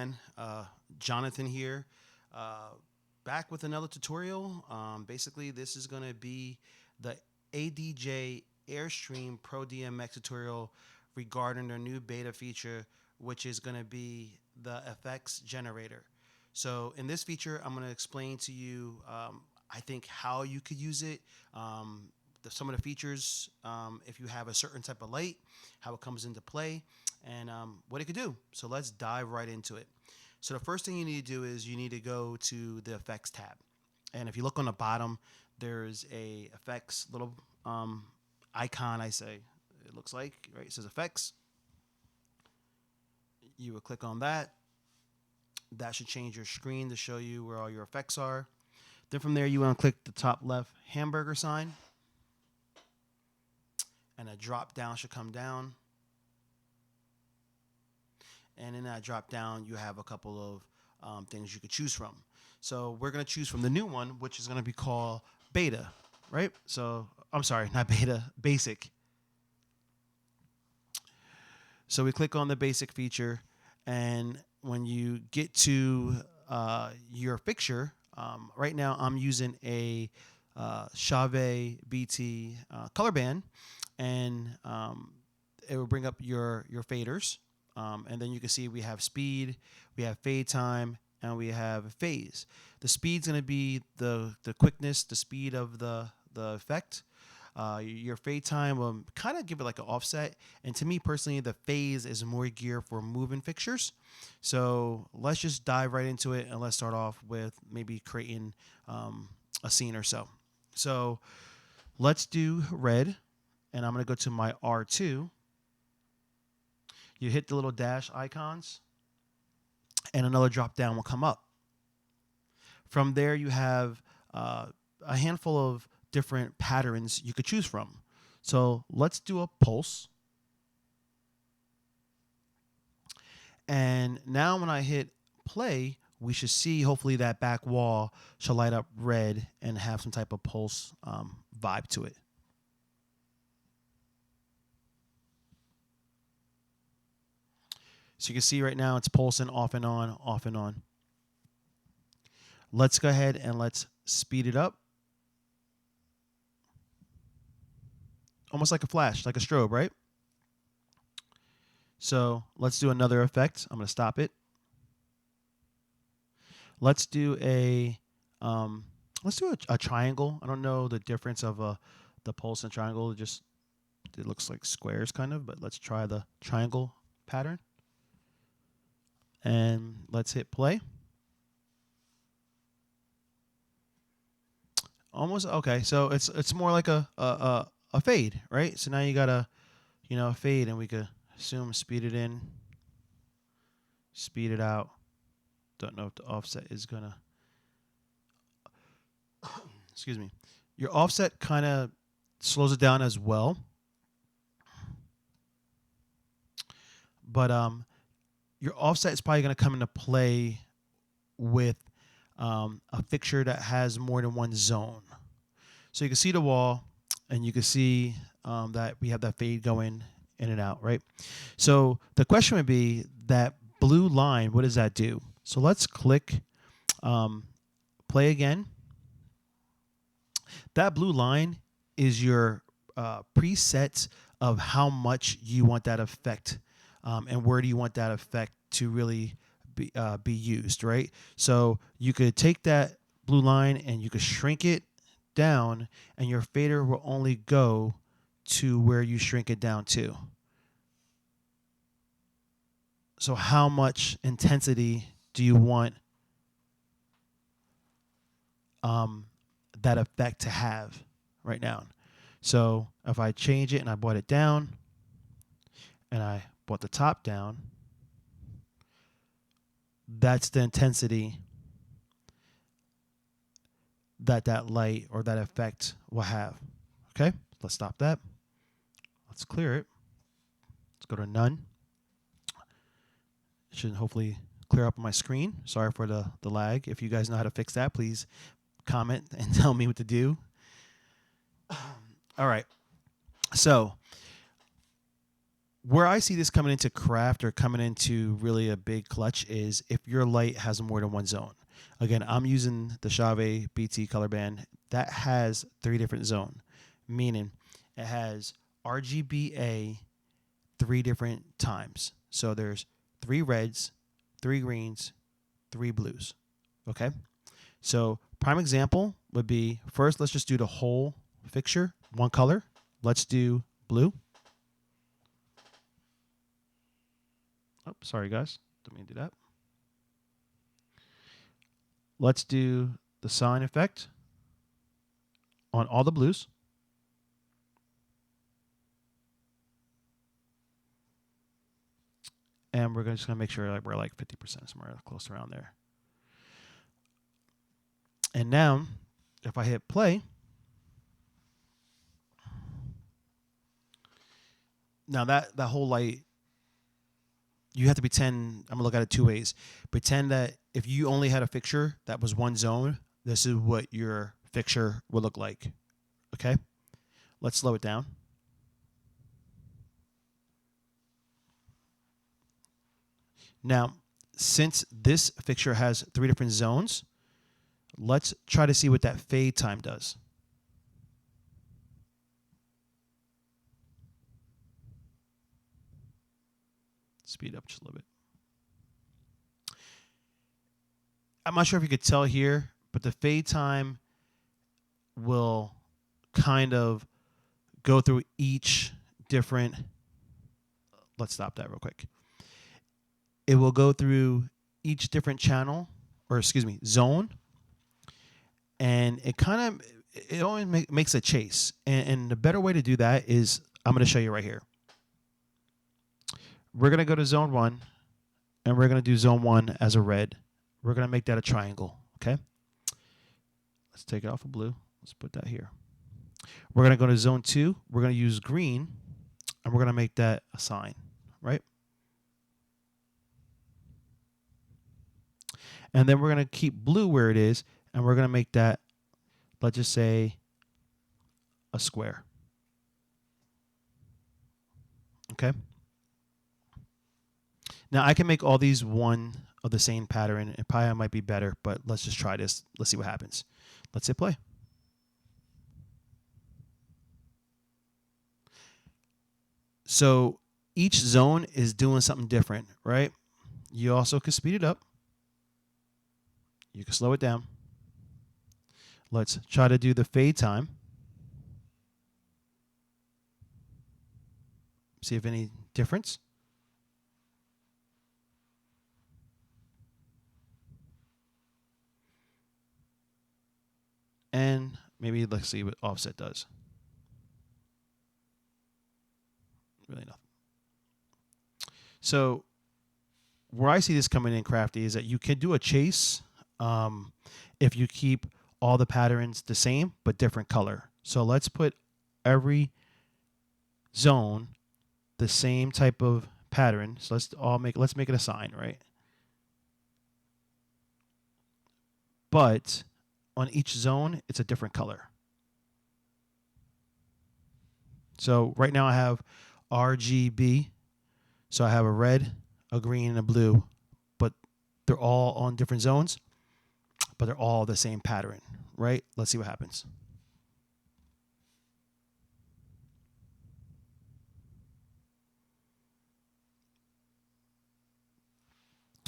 again. Jonathan here, uh, back with another tutorial. Basically, this is going to be the ADJ Airstream Pro DMX tutorial regarding their new beta feature, which is going to be the effects generator. So in this feature, I'm going to explain to you, I think, how you could use it, some of the features, if you have a certain type of light, how it comes into play, and what it could do. So let's dive right into it. So the first thing you need to do is you need to go to the effects tab. And if you look on the bottom, there's a effects little icon, I say. It looks like, right? It says effects. You would click on that. That should change your screen to show you where all your effects are. Then from there, you want to click the top left hamburger sign. And a drop down should come down. And in that drop down, you have a couple of things you could choose from. So we're going to choose from the new one, which is going to be called beta, right? So I'm sorry, not beta, basic. So we click on the basic feature, and when you get to your picture, right now I'm using a Chauvet BT color band, and it will bring up your faders, and then you can see we have speed, we have fade time, and we have phase. The speed's going to be the quickness, the speed of the effect. Your fade time will kind of give it like an offset, and to me personally, the phase is more geared for moving fixtures. So let's just dive right into it, and let's start off with maybe creating a scene or so. So let's do red, and I'm going to go to my R2. You hit the little dash icons, and another drop down will come up. From there, you have a handful of different patterns you could choose from. So let's do a pulse. And now when I hit play, we should see hopefully that back wall should light up red and have some type of pulse vibe to it. So you can see right now it's pulsing off and on, off and on. Let's go ahead and let's speed it up. Almost like a flash, like a strobe, right? So let's do another effect. I'm going to stop it. Let's do a triangle. I don't know the difference of the pulse and triangle. It looks like squares kind of, but let's try the triangle pattern. And let's hit play. Almost okay. So it's more like a fade, right? So now you got a fade, and we could assume speed it in, speed it out. Don't know if the offset is gonna excuse me. Your offset kind of slows it down as well. But your offset is probably going to come into play with a fixture that has more than one zone. So you can see the wall, and you can see that we have that fade going in and out, right? So the question would be that blue line, what does that do? So let's click play again. That blue line is your preset of how much you want that effect, and where do you want that effect to really be used, right? So you could take that blue line and you could shrink it down, and your fader will only go to where you shrink it down to. So how much intensity do you want that effect to have right now? So if I change it and I brought it down, and I brought the top down, that's the intensity that light or that effect will have. Okay, let's stop that. Let's clear it. Let's go to none. It should hopefully clear up on my screen. Sorry for the lag. If you guys know how to fix that, please comment and tell me what to do. All right. So Where I see this coming into craft or coming into really a big clutch is if your light has more than one zone. Again, I'm using the Chauvet BT color band that has 3 different zones, meaning it has RGBA 3 different times. So there's 3 reds, 3 greens, 3 blues. Okay? So prime example would be, first let's just do the whole fixture, one color. Let's do blue. Oh, sorry guys, don't mean to do that. Let's do the sign effect on all the blues. And we're just going to make sure like we're like 50%, somewhere close around there. And now, if I hit play, now that whole light, you have to pretend, I'm going to look at it 2 ways. Pretend that if you only had a fixture that was one zone, this is what your fixture would look like. Okay? Let's slow it down. Now, since this fixture has 3 different zones, let's try to see what that fade time does. Speed up just a little bit. I'm not sure if you could tell here, but the fade time will kind of go through each different, let's stop that real quick. It will go through each different channel, or excuse me, zone, and it kind of, it only makes a chase. And the better way to do that is, I'm going to show you right here. We're going to go to zone 1, and we're going to do zone 1 as a red. We're going to make that a triangle, okay? Let's take it off of blue. Let's put that here. We're going to go to zone 2. We're going to use green, and we're going to make that a sign, right? And then we're going to keep blue where it is, and we're going to make that, let's just say, a square. Okay? Now, I can make all these one of the same pattern. It probably might be better, but let's just try this. Let's see what happens. Let's hit play. So each zone is doing something different, right? You also can speed it up. You can slow it down. Let's try to do the fade time. See if any difference. And maybe let's see what offset does. Really nothing. So where I see this coming in crafty is that you can do a chase if you keep all the patterns the same but different color. So let's put every zone the same type of pattern. So let's make it a sign, right? But on each zone, it's a different color. So right now I have RGB. So I have a red, a green, and a blue, but they're all on different zones, but they're all the same pattern, right? Let's see what happens.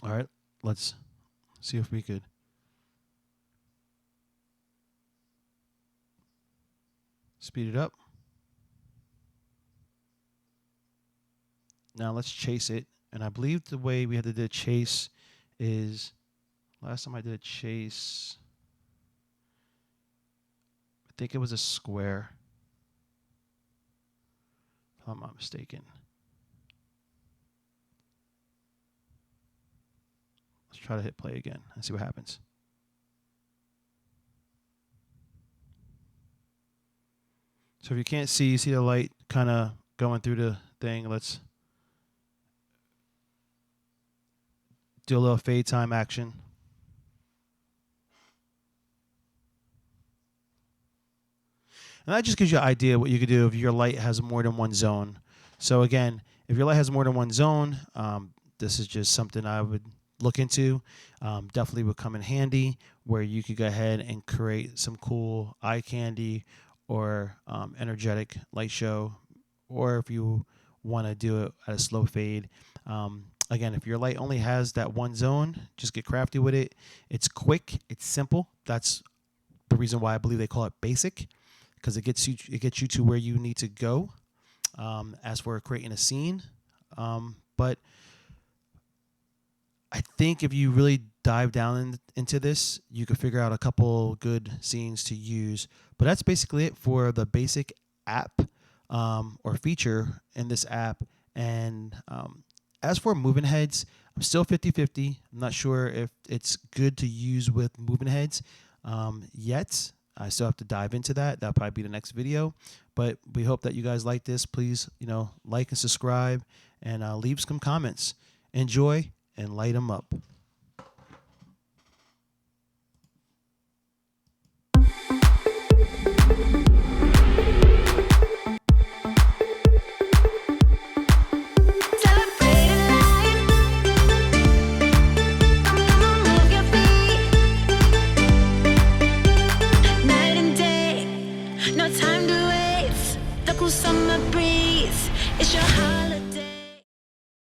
All right, let's see if we could. Speed it up. Now let's chase it. And I believe the way we had to do a chase is, last time I did a chase, I think it was a square, if I'm not mistaken. Let's try to hit play again and see what happens. So if you can't see, you see the light kind of going through the thing. Let's do a little fade time action. And that just gives you an idea what you could do if your light has more than one zone. So again, If your light has more than one zone, this is just something I would look into. Definitely would come in handy where you could go ahead and create some cool eye candy or energetic light show, or if you want to do it at a slow fade. Again, if your light only has that one zone, just get crafty with it. It's quick, it's simple. That's the reason why I believe they call it basic, because it gets you to where you need to go. As for creating a scene, but I think if you really dive down into this, you could figure out a couple good scenes to use. But that's basically it for the basic app or feature in this app. And as for moving heads, I'm still 50-50. I'm not sure if it's good to use with moving heads yet. I still have to dive into that. That'll probably be the next video. But we hope that you guys like this. Please, like and subscribe and leave some comments. Enjoy and light them up.